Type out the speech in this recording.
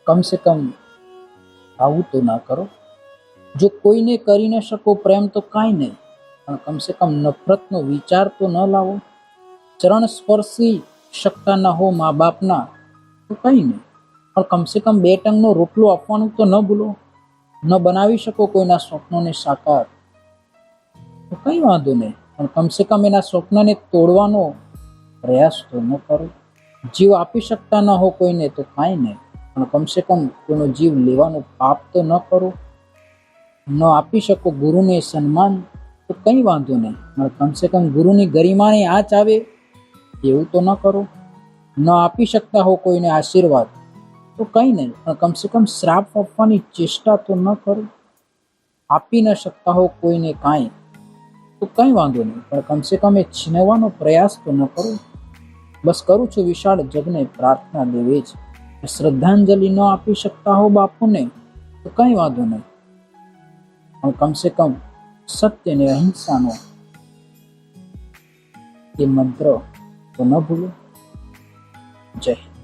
કમ સે કમ આવું તો ના કરો. જો કોઈને કરી ન શકો પ્રેમ તો કાંઈ નહીં, પણ કમ સે કમ નફરતનો વિચાર તો ન લાવો. ચરણ સ્પર્શી શકતા ન હો મા બાપના તો કંઈ નહીં, પણ કમ સે કમ 2 ટંકનો રોટલો આપવાનું તો ન ભૂલો. ન બનાવી શકો કોઈના સ્વપ્નોને સાકાર તો કંઈ વાંધો નહીં, પણ કમ સે કમ એના સ્વપ્નને તોડવાનો પ્રયાસ તો ન કરો. જીવ આપી શકતા ન હો કોઈને તો કાંઈ નહીં, પણ કમ સે કમ કોઈનો જીવ લેવાનું પાપ તો ન કરો. ન આપી શકો ગુરુને સન્માન તો કંઈ વાંધો નહીં, પણ કમ સે કમ ગુરુની ગરિમાને આંચ આવે એવું તો ન કરો. ન આપી શકતા હો કોઈને આશીર્વાદ તો કંઈ નહીં, પણ કમ સે કમ શ્રાપ આપવાની ચેષ્ટા તો ન કરો. આપી ન શકતા હો કોઈને કાંઈ તો કંઈ વાંધો નહીં, પણ કમ સે કમ એ છીનવવાનો પ્રયાસ તો ન કરો. બસ કરું છું વિશાળ જગને પ્રાર્થના દેવે છે. શ્રદ્ધાંજલિ ન આપી શકતા હો બાપુને તો કંઈ વાંધો નહીં, પણ કમ સે કમ સત્ય અને અહિંસાનો એ મંત્ર તો ન ભૂલો. જય હિન્દ.